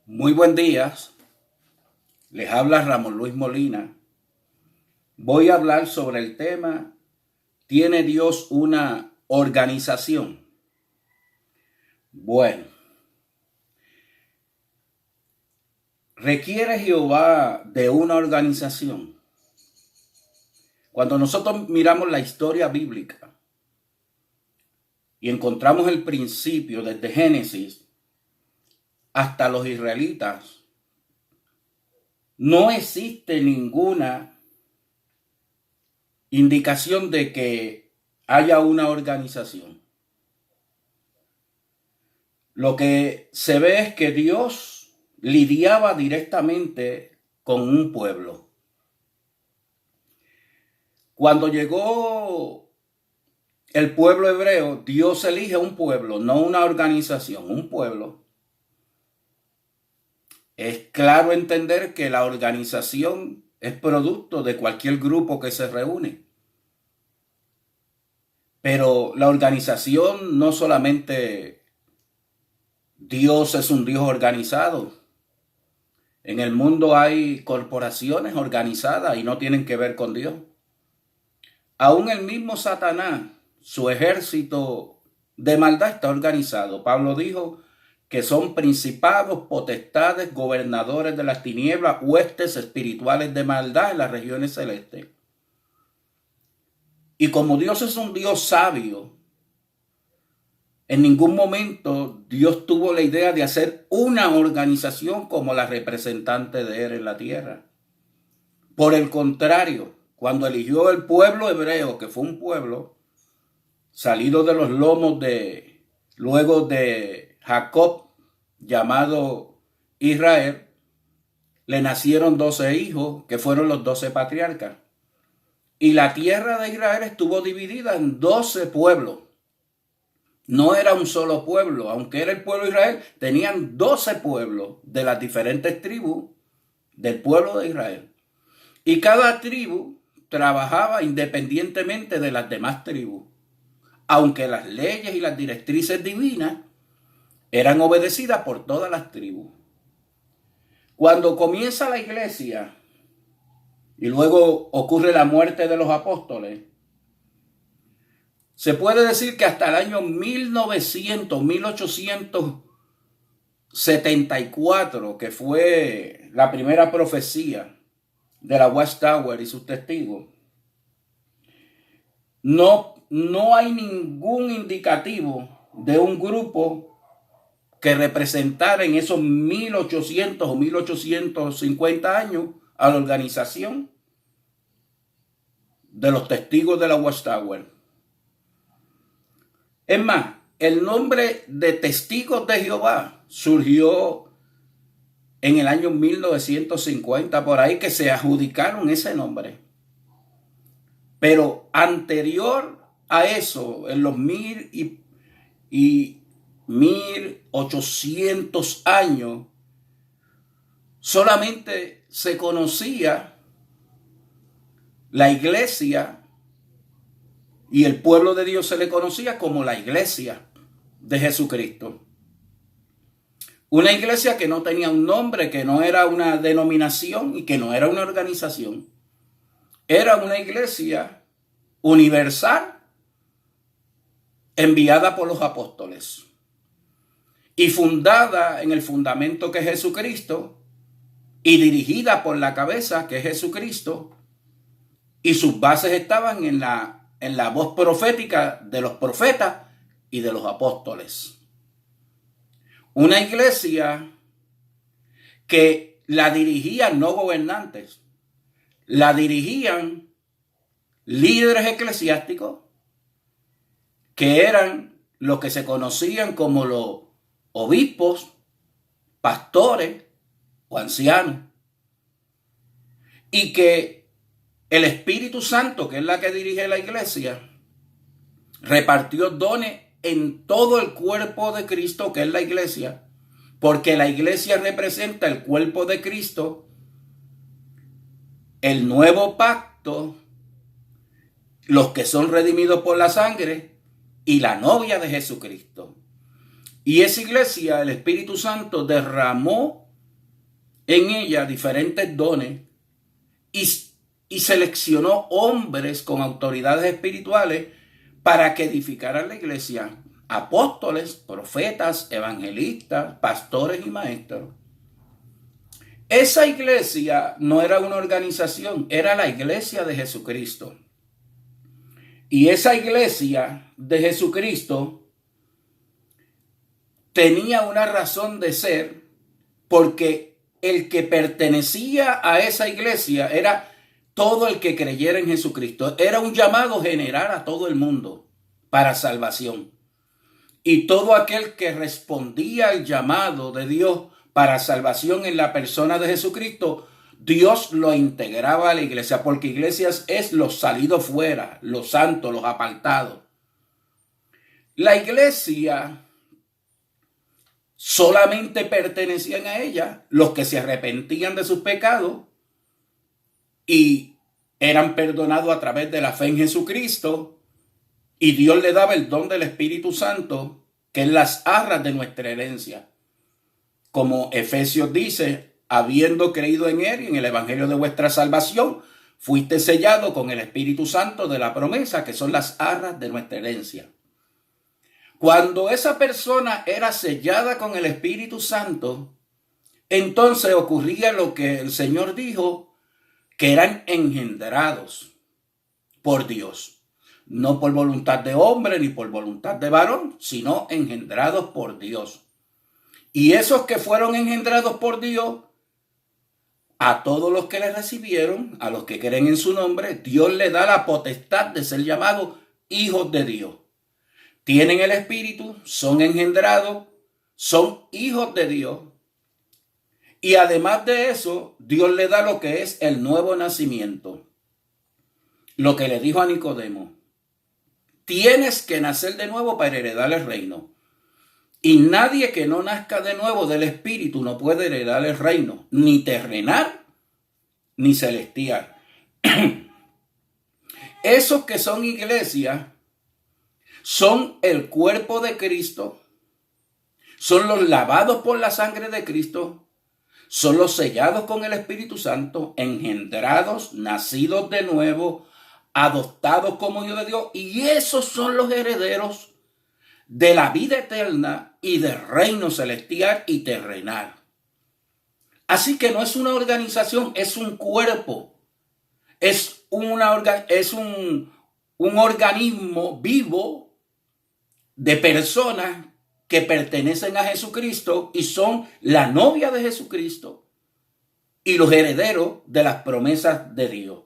Muy buen día, les habla Ramón Luis Molina. Voy a hablar sobre el tema: ¿tiene Dios una organización? Bueno, ¿requiere Jehová de una organización? Cuando nosotros miramos la historia bíblica y encontramos el principio desde Génesis hasta los israelitas, no existe ninguna indicación de que haya una organización. Lo que se ve es que Dios lidiaba directamente con un pueblo. Cuando llegó el pueblo hebreo, Dios elige un pueblo, no una organización, un pueblo. Es claro entender que la organización es producto de cualquier grupo que se reúne. Pero la organización no solamente Dios es un Dios organizado. En el mundo hay corporaciones organizadas y no tienen que ver con Dios. Aún el mismo Satanás, su ejército de maldad está organizado. Pablo dijo que son principados, potestades, gobernadores de las tinieblas, huestes espirituales de maldad en las regiones celestes. Y como Dios es un Dios sabio, en ningún momento Dios tuvo la idea de hacer una organización como la representante de Él en la tierra. Por el contrario, cuando eligió el pueblo hebreo, que fue un pueblo salido de los lomos luego de Jacob, llamado Israel, le nacieron 12 hijos, que fueron los 12 patriarcas. Y la tierra de Israel estuvo dividida en 12 pueblos. No era un solo pueblo, aunque era el pueblo de Israel, tenían 12 pueblos de las diferentes tribus del pueblo de Israel. Y cada tribu trabajaba independientemente de las demás tribus, aunque las leyes y las directrices divinas eran obedecidas por todas las tribus. Cuando comienza la iglesia y luego ocurre la muerte de los apóstoles, se puede decir que hasta el año 1874, que fue la primera profecía de la Watchtower y sus testigos, no hay ningún indicativo de un grupo que representara en esos 1800 o 1850 años a la organización de los testigos de la Watchtower. Es más, el nombre de Testigos de Jehová surgió en el año 1950, por ahí, que se adjudicaron ese nombre. Pero anterior a eso, en los 1800 años, solamente se conocía la iglesia, y el pueblo de Dios se le conocía como la iglesia de Jesucristo. Una iglesia que no tenía un nombre, que no era una denominación y que no era una organización. Era una iglesia universal enviada por los apóstoles y fundada en el fundamento que es Jesucristo y dirigida por la cabeza que es Jesucristo, y sus bases estaban en la voz profética de los profetas y de los apóstoles. Una iglesia que la dirigían no gobernantes, la dirigían líderes eclesiásticos que eran los que se conocían como los obispos, pastores o ancianos, y que el Espíritu Santo, que es la que dirige la iglesia, repartió dones en todo el cuerpo de Cristo, que es la iglesia, porque la iglesia representa el cuerpo de Cristo, el nuevo pacto, los que son redimidos por la sangre y la novia de Jesucristo. Y esa iglesia, el Espíritu Santo derramó en ella diferentes dones y, y seleccionó hombres con autoridades espirituales para que edificaran la iglesia, apóstoles, profetas, evangelistas, pastores y maestros. Esa iglesia no era una organización, era la iglesia de Jesucristo. Y esa iglesia de Jesucristo tenía una razón de ser, porque el que pertenecía a esa iglesia era todo el que creyera en Jesucristo. Era un llamado general a todo el mundo para salvación. Y todo aquel que respondía al llamado de Dios para salvación en la persona de Jesucristo, Dios lo integraba a la iglesia, porque iglesias es los salidos fuera, los santos, los apartados. La iglesia solamente pertenecían a ella los que se arrepentían de sus pecados y eran perdonados a través de la fe en Jesucristo, y Dios le daba el don del Espíritu Santo, que es las arras de nuestra herencia. Como Efesios dice, habiendo creído en Él y en el Evangelio de vuestra salvación, fuiste sellado con el Espíritu Santo de la promesa, que son las arras de nuestra herencia. Cuando esa persona era sellada con el Espíritu Santo, entonces ocurría lo que el Señor dijo, que eran engendrados por Dios. No por voluntad de hombre ni por voluntad de varón, sino engendrados por Dios. Y esos que fueron engendrados por Dios, a todos los que le recibieron, a los que creen en su nombre, Dios le da la potestad de ser llamados hijos de Dios. Tienen el Espíritu, son engendrados, son hijos de Dios. Y además de eso, Dios le da lo que es el nuevo nacimiento. Lo que le dijo a Nicodemo: tienes que nacer de nuevo para heredar el reino. Y nadie que no nazca de nuevo del Espíritu no puede heredar el reino, ni terrenal, ni celestial. Esos que son iglesias son el cuerpo de Cristo, son los lavados por la sangre de Cristo, son los sellados con el Espíritu Santo, engendrados, nacidos de nuevo, adoptados como hijos de Dios, y esos son los herederos de la vida eterna y del reino celestial y terrenal. Así que no es una organización, es un cuerpo, es un organismo vivo de personas que pertenecen a Jesucristo y son la novia de Jesucristo y los herederos de las promesas de Dios.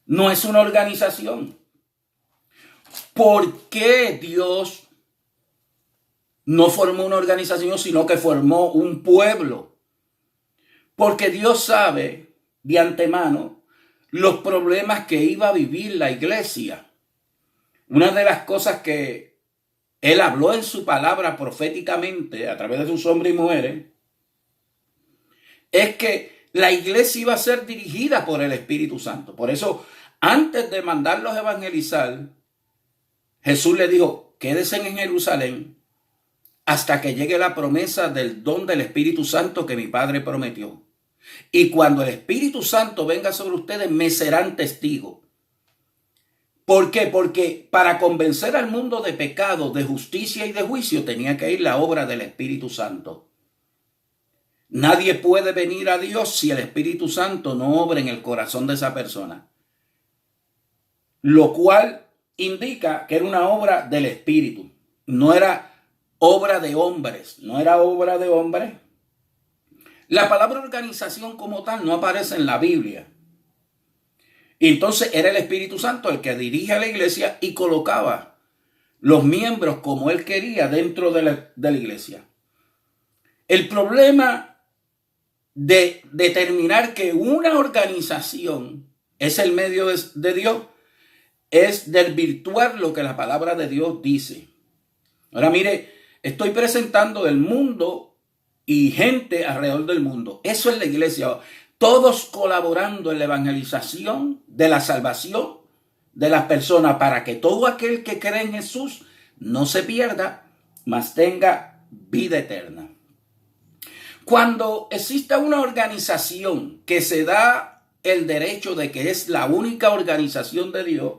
No es una organización. ¿Por qué Dios no formó una organización, sino que formó un pueblo? Porque Dios sabe de antemano los problemas que iba a vivir la iglesia. Una de las cosas que Él habló en su palabra proféticamente a través de sus hombres y mujeres es que la iglesia iba a ser dirigida por el Espíritu Santo. Por eso, antes de mandarlos a evangelizar, Jesús le dijo: quédense en Jerusalén hasta que llegue la promesa del don del Espíritu Santo que mi Padre prometió. Y cuando el Espíritu Santo venga sobre ustedes, me serán testigos. ¿Por qué? Porque para convencer al mundo de pecado, de justicia y de juicio, tenía que ir la obra del Espíritu Santo. Nadie puede venir a Dios si el Espíritu Santo no obra en el corazón de esa persona. Lo cual indica que era una obra del Espíritu. No era obra de hombres. No era obra de hombres. La palabra organización como tal no aparece en la Biblia. Entonces era el Espíritu Santo el que dirige a la iglesia y colocaba los miembros como Él quería dentro de la iglesia. El problema de determinar que una organización es el medio de Dios es desvirtuar lo que la palabra de Dios dice. Ahora mire, estoy presentando el mundo y gente alrededor del mundo. Eso es la iglesia. Todos colaborando en la evangelización de la salvación de las personas para que todo aquel que cree en Jesús no se pierda, mas tenga vida eterna. Cuando existe una organización que se da el derecho de que es la única organización de Dios,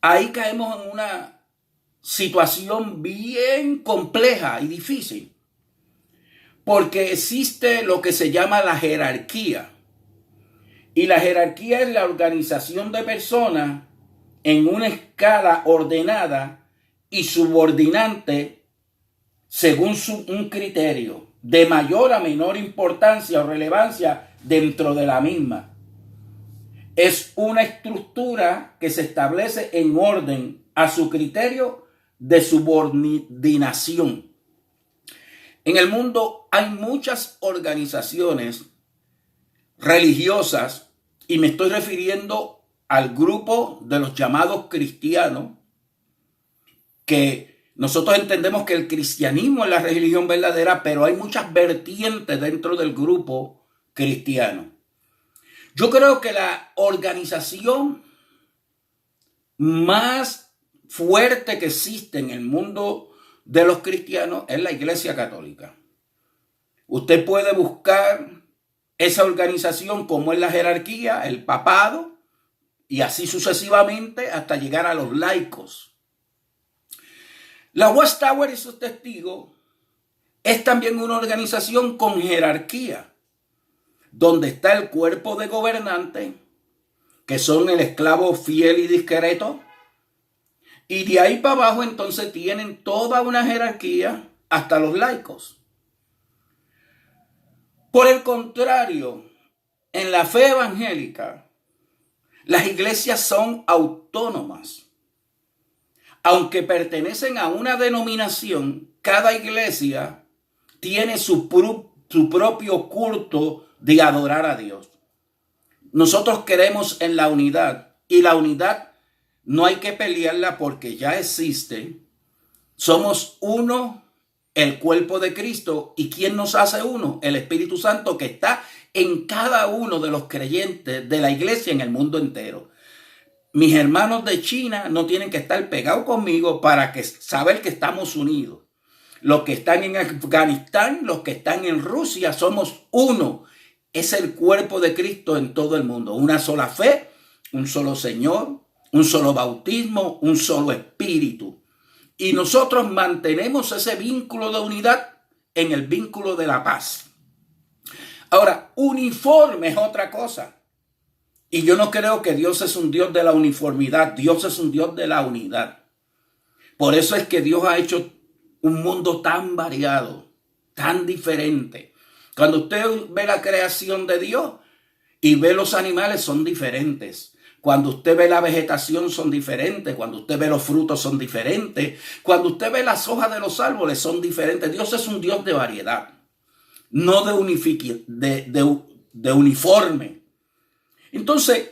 ahí caemos en una situación bien compleja y difícil, porque existe lo que se llama la jerarquía. Y la jerarquía es la organización de personas en una escala ordenada y subordinante según un criterio de mayor a menor importancia o relevancia dentro de la misma. Es una estructura que se establece en orden a su criterio de subordinación. En el mundo hay muchas organizaciones religiosas, y me estoy refiriendo al grupo de los llamados cristianos, que nosotros entendemos que el cristianismo es la religión verdadera, pero hay muchas vertientes dentro del grupo cristiano. Yo creo que la organización más fuerte que existe en el mundo de los cristianos es la Iglesia Católica. Usted puede buscar esa organización como es la jerarquía, el papado, y así sucesivamente hasta llegar a los laicos. La Watchtower y sus testigos es también una organización con jerarquía, donde está el cuerpo de gobernantes, que son el esclavo fiel y discreto, y de ahí para abajo entonces tienen toda una jerarquía hasta los laicos. Por el contrario, en la fe evangélica, las iglesias son autónomas. Aunque pertenecen a una denominación, cada iglesia tiene su propio culto de adorar a Dios. Nosotros creemos en la unidad, y la unidad no hay que pelearla porque ya existe. Somos uno, el cuerpo de Cristo. ¿Y quién nos hace uno? El Espíritu Santo, que está en cada uno de los creyentes de la iglesia en el mundo entero. Mis hermanos de China no tienen que estar pegados conmigo para saber que estamos unidos. Los que están en Afganistán, los que están en Rusia, somos uno. Es el cuerpo de Cristo en todo el mundo. Una sola fe, un solo Señor, un solo bautismo, un solo espíritu. Y nosotros mantenemos ese vínculo de unidad en el vínculo de la paz. Ahora, uniforme es otra cosa. Y yo no creo que Dios es un Dios de la uniformidad. Dios es un Dios de la unidad. Por eso es que Dios ha hecho un mundo tan variado, tan diferente. Cuando usted ve la creación de Dios y ve los animales, son diferentes. Cuando usted ve la vegetación, son diferentes. Cuando usted ve los frutos, son diferentes. Cuando usted ve las hojas de los árboles, son diferentes. Dios es un Dios de variedad, no de uniforme. Entonces,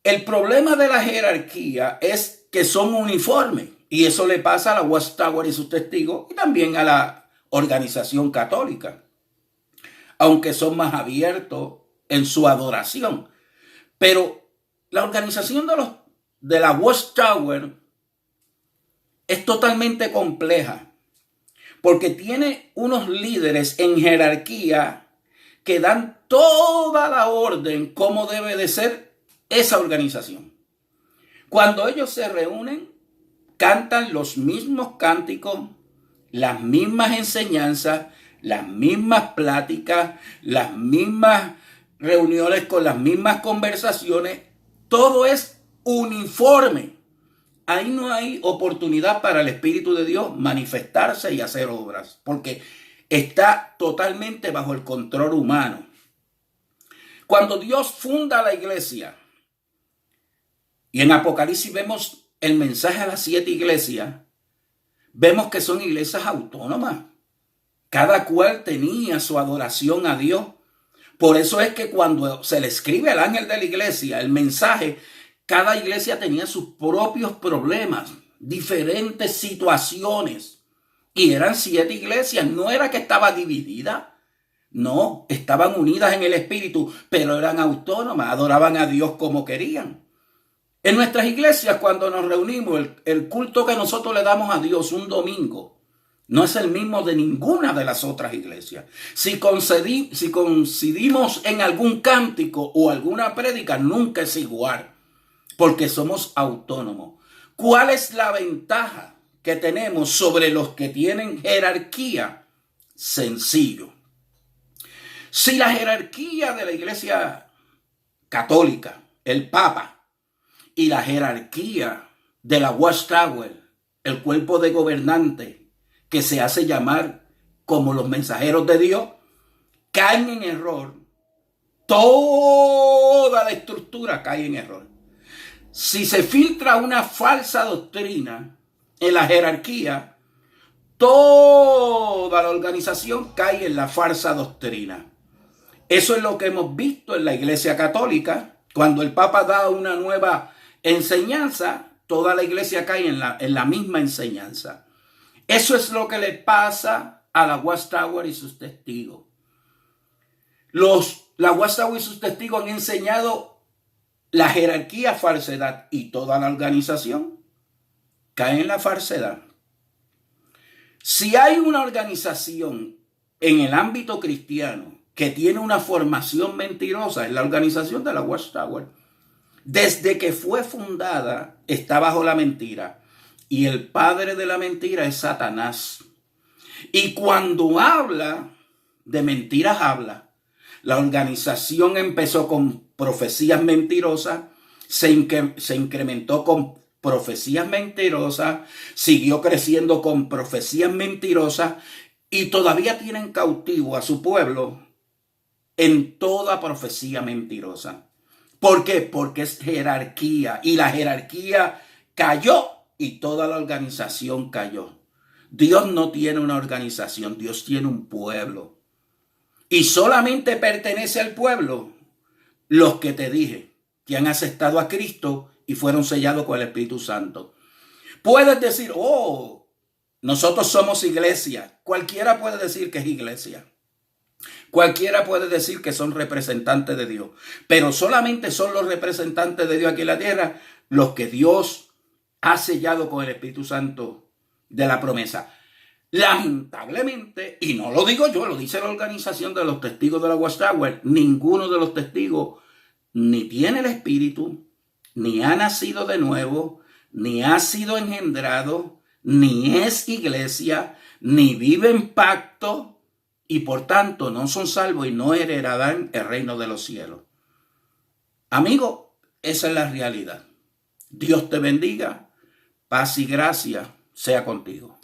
el problema de la jerarquía es que son uniformes. Y eso le pasa a la Watchtower y sus testigos, y también a la organización católica, aunque son más abiertos en su adoración. Pero la organización de la Watchtower es totalmente compleja, porque tiene unos líderes en jerarquía que dan toda la orden cómo debe de ser esa organización. Cuando ellos se reúnen, cantan los mismos cánticos, las mismas enseñanzas, las mismas pláticas, las mismas reuniones con las mismas conversaciones. Todo es uniforme. Ahí no hay oportunidad para el Espíritu de Dios manifestarse y hacer obras, porque está totalmente bajo el control humano. Cuando Dios funda la iglesia, y en Apocalipsis vemos el mensaje a las 7 iglesias, vemos que son iglesias autónomas. Cada cual tenía su adoración a Dios. Por eso es que cuando se le escribe al ángel de la iglesia el mensaje, cada iglesia tenía sus propios problemas, diferentes situaciones. Y eran 7 iglesias, no era que estaba dividida. No, estaban unidas en el espíritu, pero eran autónomas, adoraban a Dios como querían. En nuestras iglesias, cuando nos reunimos, el culto que nosotros le damos a Dios un domingo, No es el mismo de ninguna de las otras iglesias. Si coincidimos en algún cántico o alguna prédica, nunca es igual, porque somos autónomos. ¿Cuál es la ventaja que tenemos sobre los que tienen jerarquía? Sencillo. Si la jerarquía de la iglesia católica, el Papa, y la jerarquía de la Watchtower, el cuerpo de gobernantes, que se hace llamar como los mensajeros de Dios, caen en error, toda la estructura cae en error. Si se filtra una falsa doctrina en la jerarquía, toda la organización cae en la falsa doctrina. Eso es lo que hemos visto en la Iglesia Católica. Cuando el Papa da una nueva enseñanza, toda la iglesia cae en la misma enseñanza. Eso es lo que le pasa a la Watchtower y sus testigos. La Watchtower y sus testigos han enseñado la jerarquía falsedad y toda la organización cae en la falsedad. Si hay una organización en el ámbito cristiano que tiene una formación mentirosa, es la organización de la Watchtower. Desde que fue fundada está bajo la mentira. Y el padre de la mentira es Satanás. Y cuando habla de mentiras, habla. La organización empezó con profecías mentirosas, se incrementó con profecías mentirosas, siguió creciendo con profecías mentirosas y todavía tienen cautivo a su pueblo en toda profecía mentirosa. ¿Por qué? Porque es jerarquía y la jerarquía cayó y toda la organización cayó. Dios no tiene una organización, Dios tiene un pueblo. Y solamente pertenece al pueblo los que te dije, que han aceptado a Cristo y fueron sellados con el Espíritu Santo. Puedes decir, nosotros somos iglesia. Cualquiera puede decir que es iglesia. Cualquiera puede decir que son representantes de Dios. Pero solamente son los representantes de Dios aquí en la tierra los que Dios ha sellado con el Espíritu Santo de la promesa. Lamentablemente, y no lo digo yo, lo dice la organización de los testigos de la Watchtower, ninguno de los testigos ni tiene el Espíritu, ni ha nacido de nuevo, ni ha sido engendrado, ni es iglesia, ni vive en pacto, y por tanto no son salvos y no heredarán el reino de los cielos. Amigo, esa es la realidad. Dios te bendiga, paz y gracia sea contigo.